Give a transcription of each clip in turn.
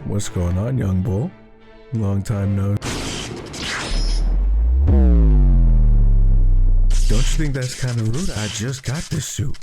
What's going on, young bull? Long time no. Don't you think that's kind of rude? I just got this suit.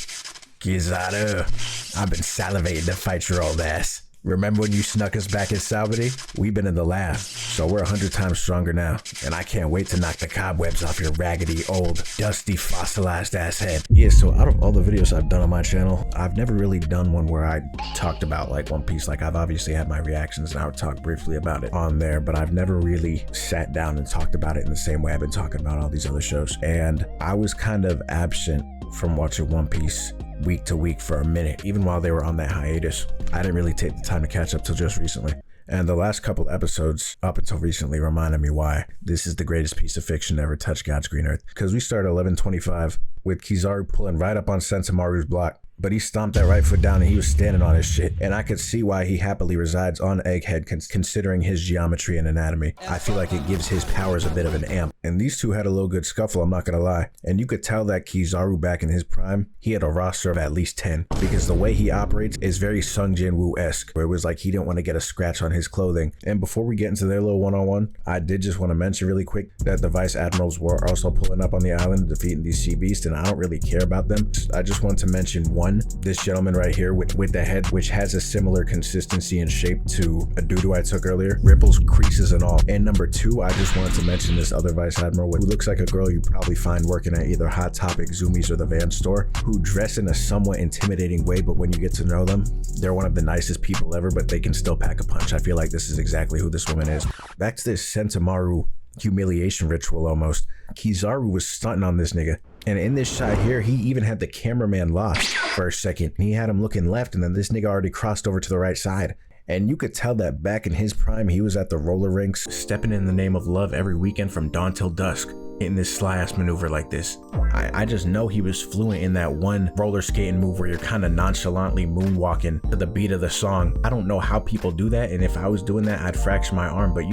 Kizaru, I've been salivating to fight your old ass. Remember when you snuck us back in Saudi? We've been in the lab, so we're 100 times stronger now. And I can't wait to knock the cobwebs off your raggedy, old, dusty, fossilized ass head. Yeah, so out of all the videos I've done on my channel, I've never really done one where I talked about like One Piece. Like I've obviously had my reactions and I would talk briefly about it on there, but I've never really sat down and talked about it in the same way I've been talking about all these other shows. And I was kind of absent from watching One Piece week to week for a minute, even while they were on that hiatus. I didn't really take the time to catch up till just recently. And the last couple episodes up until recently reminded me why this is the greatest piece of fiction to ever touch God's green earth. Because we started 11:25 with Kizaru pulling right up on Sentamaru's block. But he stomped that right foot down and he was standing on his shit. And I could see why he happily resides on Egghead considering his geometry and anatomy. I feel like it gives his powers a bit of an amp. And these two had a little good scuffle, I'm not gonna lie. And you could tell that Kizaru back in his prime, he had a roster of at least 10. Because the way he operates is very Sung Jin-woo-esque, where it was like he didn't want to get a scratch on his clothing. And before we get into their little one-on-one, I did just want to mention really quick that the Vice Admirals were also pulling up on the island, defeating these sea beasts, and I don't really care about them. I just want to mention one, this gentleman right here with the head, which has a similar consistency and shape to a doo-doo I took earlier, ripples, creases, and all. And number two, I just wanted to mention this other Vice Admiral who looks like a girl you probably find working at either Hot Topic, Zoomies, or the Van store, who dress in a somewhat intimidating way, but when you get to know them, they're one of the nicest people ever, but they can still pack a punch. I feel like this is exactly who this woman is. Back to this Sentamaru humiliation ritual almost. Kizaru was stunting on this nigga. And in this shot here, he even had the cameraman lost for a second. He had him looking left, and then this nigga already crossed over to the right side. And you could tell that back in his prime, he was at the roller rinks, stepping in the name of love every weekend from dawn till dusk, in this sly-ass maneuver like this. I just know he was fluent in that one roller skating move where you're kind of nonchalantly moonwalking to the beat of the song. I don't know how people do that, and if I was doing that, I'd fracture my arm, but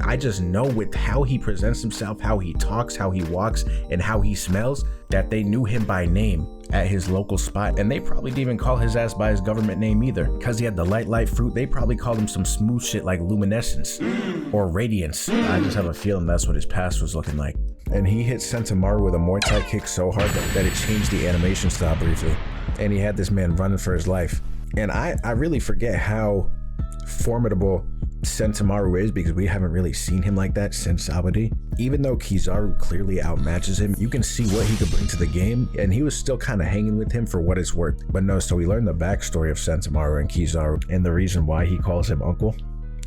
I just know with how he presents himself, how he talks, how he walks, and how he smells, that they knew him by name at his local spot. And they probably didn't even call his ass by his government name either. Because he had the light fruit, they probably called him some smooth shit like luminescence or radiance. I just have a feeling that's what his past was looking like. And he hit Sentamaru with a Muay Thai kick so hard that it changed the animation style briefly. And he had this man running for his life. And I really forget how formidable Sentamaru is, because we haven't really seen him like that since Sabaody. Even though Kizaru clearly outmatches him, you can see what he could bring to the game, and he was still kind of hanging with him for what it's worth. But no, so we learned the backstory of Sentamaru and Kizaru and the reason why he calls him uncle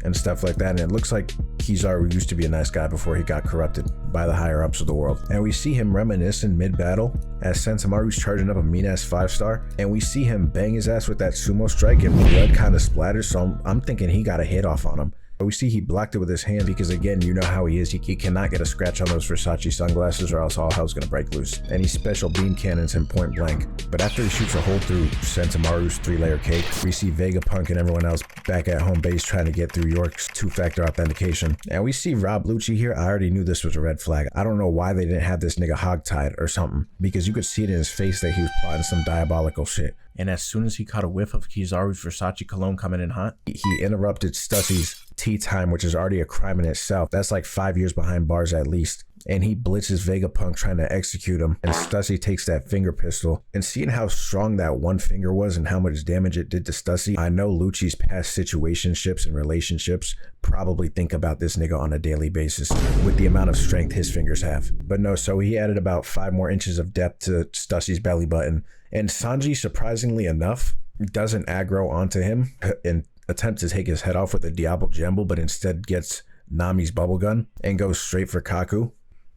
and stuff like that. And it looks like Kizaru used to be a nice guy before he got corrupted by the higher ups of the world. And we see him reminiscing mid-battle as Sentamaru's charging up a mean-ass 5-star, and we see him bang his ass with that sumo strike and blood kind of splatters, so I'm thinking he got a hit off on him. But we see he blocked it with his hand because, again, you know how he is. He cannot get a scratch on those Versace sunglasses or else all hell's gonna break loose. And he special beam cannons him point blank. But after he shoots a hole through Sentamaru's 3-layer cake, we see Vegapunk and everyone else back at home base trying to get through York's 2-factor authentication. And we see Rob Lucci here. I already knew this was a red flag. I don't know why they didn't have this nigga hogtied or something, because you could see it in his face that he was plotting some diabolical shit. And as soon as he caught a whiff of Kizaru's Versace cologne coming in hot, he interrupted Stussy's tea time, which is already a crime in itself. That's like 5 years behind bars at least. And he blitzes Vegapunk trying to execute him, and Stussy takes that finger pistol. And seeing how strong that one finger was and how much damage it did to Stussy, I know Lucci's past situationships and relationships probably think about this nigga on a daily basis with the amount of strength his fingers have. But no, so he added about 5 more inches of depth to Stussy's belly button. And Sanji, surprisingly enough, doesn't aggro onto him and attempts to take his head off with a Diablo Jumble, but instead gets Nami's bubble gun and goes straight for Kaku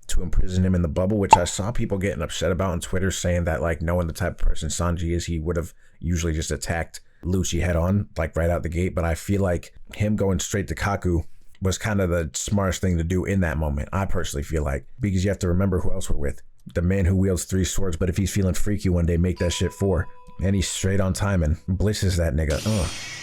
to imprison him in the bubble, which I saw people getting upset about on Twitter, saying that, like, knowing the type of person Sanji is, he would have usually just attacked Lucci head on, like right out the gate. But I feel like him going straight to Kaku was kind of the smartest thing to do in that moment, I personally feel like, because you have to remember who else we're with. The man who wields 3 swords, but if he's feeling freaky one day, make that shit 4. And he's straight on time and blitzes that nigga.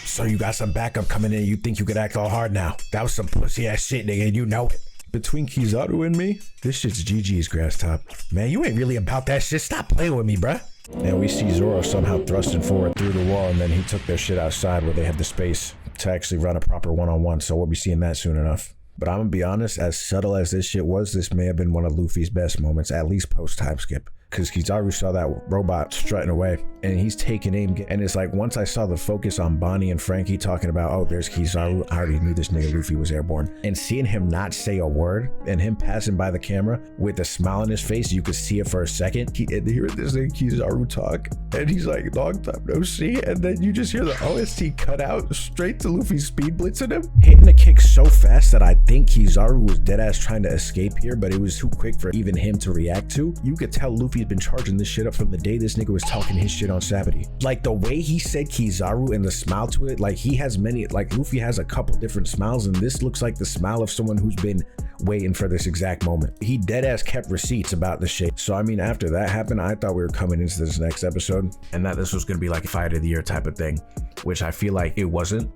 So you got some backup coming in, you think you could act all hard now. That was some pussy ass shit, nigga, and you know it. Between Kizaru and me, this shit's GG's, Grass Top. Man, you ain't really about that shit. Stop playing with me, bruh. And we see Zoro somehow thrusting forward through the wall, and then he took their shit outside where they had the space to actually run a proper one-on-one, so we'll be seeing that soon enough. But I'm gonna be honest, as subtle as this shit was, this may have been one of Luffy's best moments, at least post-time skip. Because Kizaru saw that robot strutting away, and he's taking aim. And it's like, once I saw the focus on Bonnie and Frankie talking about, oh, there's Kizaru, I already knew this nigga Luffy was airborne. And seeing him not say a word, and him passing by the camera with a smile on his face, you could see it for a second. And hear this nigga Kizaru talk, and he's like, long time no see. And then you just hear the OST cut out straight to Luffy speed blitzing him, hitting the kick so fast that I think Kizaru was deadass trying to escape here, but it was too quick for even him to react to. You could tell Luffy's been charging this shit up from the day this nigga was talking his shit on Saturday. Like the way he said Kizaru and the smile to it, like he has many, like Luffy has a couple different smiles, and this looks like the smile of someone who's been waiting for this exact moment. He deadass kept receipts about the shit. So I mean, after that happened, I thought we were coming into this next episode and that this was gonna be like a fight of the year type of thing, which I feel like it wasn't.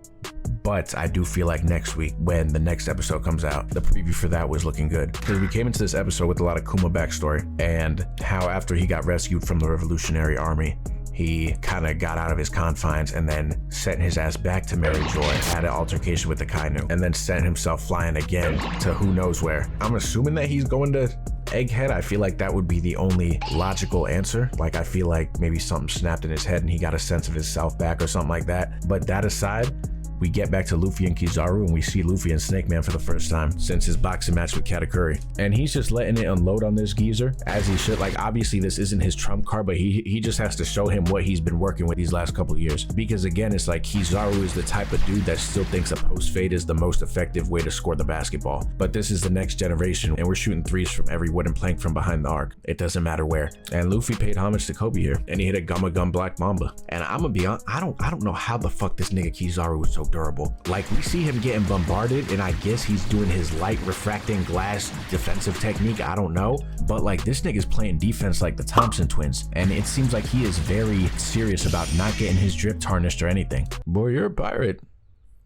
But I do feel like next week, when the next episode comes out, the preview for that was looking good. Because we came into this episode with a lot of Kuma backstory, and how after he got rescued from the Revolutionary Army, he kind of got out of his confines and then sent his ass back to Mary Joy, had an altercation with the Kainu, and then sent himself flying again to who knows where. I'm assuming that he's going to Egghead. I feel like that would be the only logical answer. Like, I feel like maybe something snapped in his head and he got a sense of himself back or something like that. But that aside, we get back to Luffy and Kizaru, and we see Luffy and Snake Man for the first time since his boxing match with Katakuri. And he's just letting it unload on this geezer, as he should. Like, obviously this isn't his trump card, but he just has to show him what he's been working with these last couple of years. Because again, it's like Kizaru is the type of dude that still thinks a post fade is the most effective way to score the basketball. But this is the next generation, and we're shooting threes from every wooden plank from behind the arc. It doesn't matter where. And Luffy paid homage to Kobe here, and he hit a Gumma Gum Black Mamba. And I'm gonna be honest, I don't know how the fuck this nigga Kizaru was so durable. Like, we see him getting bombarded, and I guess he's doing his light refracting glass defensive technique, I don't know, but like, this nigga's playing defense like the Thompson twins, and it seems like he is very serious about not getting his drip tarnished or anything. Boy, you're a pirate.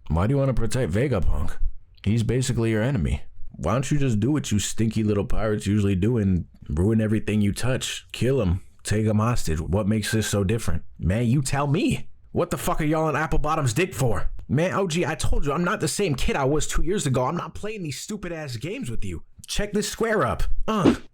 Why do you want to protect Vegapunk? He's basically your enemy. Why don't you just do what you stinky little pirates usually do and ruin everything you touch? Kill him, take him hostage. What makes this so different? Man, you tell me. What the fuck are y'all on Apple Bottom's dick for? Man, OG, I told you I'm not the same kid I was 2 years ago. I'm not playing these stupid ass games with you. Check this square up.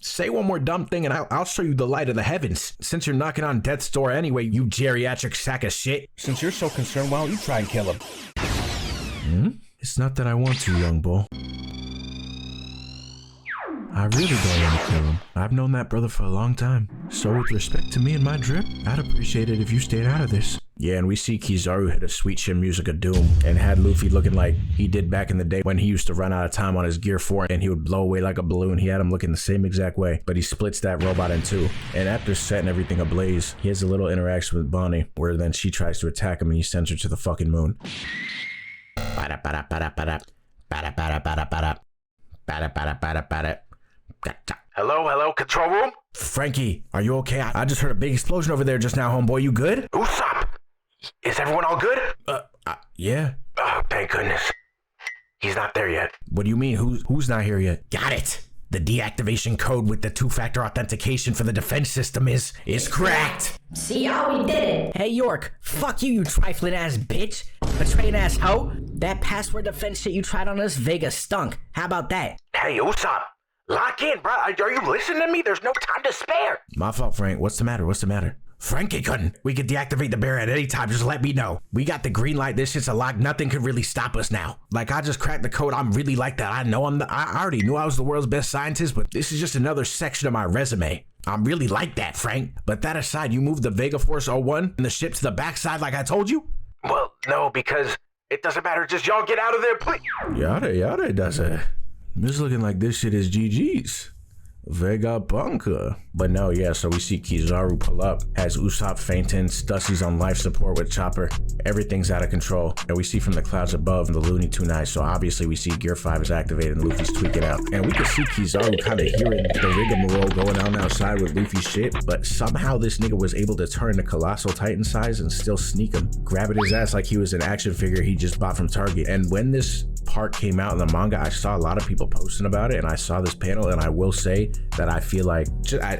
Say one more dumb thing and I'll show you the light of the heavens. Since you're knocking on death's door anyway, you geriatric sack of shit. Since you're so concerned, why don't you try and kill him? It's not that I want to, young bull. I really don't want to kill him. I've known that brother for a long time. So with respect to me and my drip, I'd appreciate it if you stayed out of this. Yeah, and we see Kizaru hit a sweet chin music of doom and had Luffy looking like he did back in the day when he used to run out of time on his Gear 4 and he would blow away like a balloon. He had him looking the same exact way, but he splits that robot in two. And after setting everything ablaze, he has a little interaction with Bonnie where then she tries to attack him and he sends her to the fucking moon. Hello, control room? Frankie, are you okay? I just heard a big explosion over there just now, homeboy. You good? Usopp! Is everyone all good? Yeah. Oh, thank goodness. He's not there yet. What do you mean? Who's not here yet? Got it! The deactivation code with the two-factor authentication for the defense system is cracked! See how we did it! Hey York, fuck you, you trifling ass bitch! Betraying ass hoe! That password defense shit you tried on us, Vega stunk. How about that? Hey, Usopp! Lock in, bro. Are you listening to me? There's no time to spare. My fault, Frank. What's the matter? Frankie couldn't. We could deactivate the barrier at any time. Just let me know. We got the green light. This shit's a lock. Nothing could really stop us now. Like, I just cracked the code. I'm really like that. I know I already knew I was the world's best scientist, but this is just another section of my resume. I'm really like that, Frank. But that aside, you moved the Vega Force 01 and the ship to the backside like I told you? Well, no, because it doesn't matter. Just y'all get out of there, please. Yada does it. This looking like this shit is GG's. Vegapunk. But no, yeah, so we see Kizaru pull up, has Usopp fainting, Stussy's on life support with Chopper. Everything's out of control. And we see from the clouds above the Looney Tune eyes, so obviously we see Gear 5 is activated and Luffy's tweaking out. And we can see Kizaru kind of hearing the rigmarole going on outside with Luffy's shit, but somehow this nigga was able to turn the Colossal Titan size and still sneak him, grabbing his ass like he was an action figure he just bought from Target. And when this part came out in the manga, I saw a lot of people posting about it, and I saw this panel, and I will say that I feel like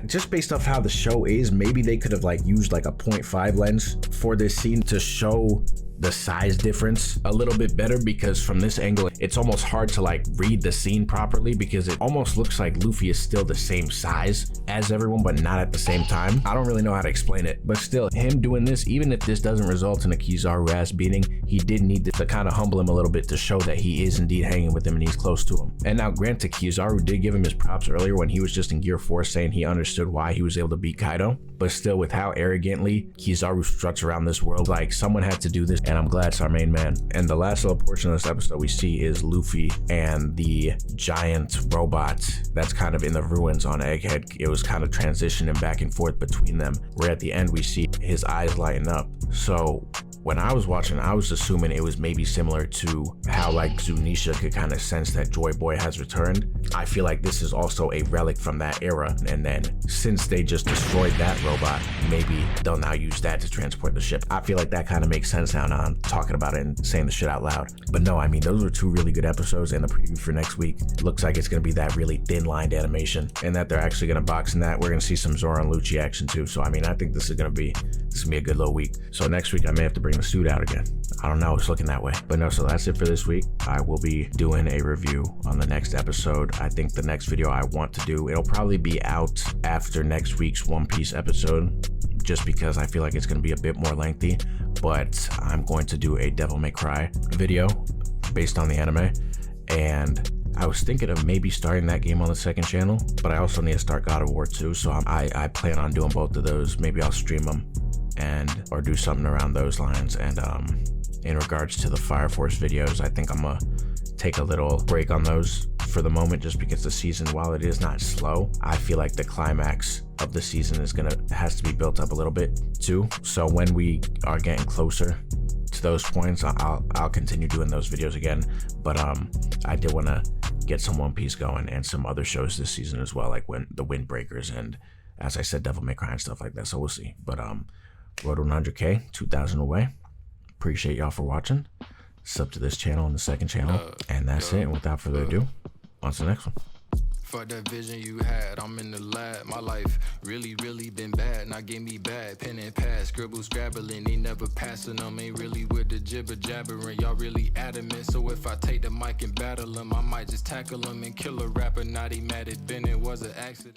just based off how the show is, maybe they could have like used like a 0.5 lens for this scene to show the size difference a little bit better, because from this angle it's almost hard to like read the scene properly, because it almost looks like Luffy is still the same size as everyone but not at the same time. I don't really know how to explain it, but still, him doing this, even if this doesn't result in a Kizaru ass beating, he did need to kind of humble him a little bit to show that he is indeed hanging with him and he's close to him. And now granted, Kizaru did give him his props earlier when he was just in gear 4 saying he understood why he was able to beat Kaido, but still, with how arrogantly Kizaru struts around this world, like someone had to do this, and I'm glad it's our main man. And the last little portion of this episode we see is Luffy and the giant robot that's kind of in the ruins on Egghead. It was kind of transitioning back and forth between them, where at the end we see his eyes lighten up. So when I was watching, I was assuming it was maybe similar to how like Zunisha could kind of sense that Joy Boy has returned. I feel like this is also a relic from that era, and then since they just destroyed that robot, maybe they'll now use that to transport the ship. I feel like that kind of makes sense now I'm talking about it and saying the shit out loud. But no, I mean, those were 2 really good episodes, and the preview for next week looks like it's going to be that really thin lined animation, and that they're actually going to box in that. We're going to see some Zoro and Lucci action too. So I mean, I think this is going to be a good little week. So next week I may have to bring the suit out again. I don't know, it's looking that way. But no, so that's it for this week. I will be doing a review on the next episode. I think the next video I want to do, it'll probably be out after next week's One Piece episode, just because I feel like it's going to be a bit more lengthy. But I'm going to do a Devil May Cry video based on the anime, and I was thinking of maybe starting that game on the second channel, but I also need to start God of War 2, so I plan on doing both of those. Maybe I'll stream them or do something around those lines. And in regards to the Fire Force videos, I think I'm gonna take a little break on those for the moment, just because the season, while it is not slow, I feel like the climax of the season has to be built up a little bit too. So when we are getting closer to those points, I'll continue doing those videos again. But I did want to get some One Piece going and some other shows this season as well, like the Windbreakers and, as I said, Devil May Cry and stuff like that. So we'll see. But road to 100K, 2,000 away. Appreciate y'all for watching. Sub to this channel and the second channel, and that's it. And without further ado, on to the next one. Fuck that vision you had, I'm in the lab. My life really been bad. Now give me bad, pen and pad, scribble scrabbling. They never passing them, ain't really with the jibber jabbering. Y'all really adamant, so if I take the mic and battle them, I might just tackle them and kill a rapper. Not he mad at Ben, it was an accident.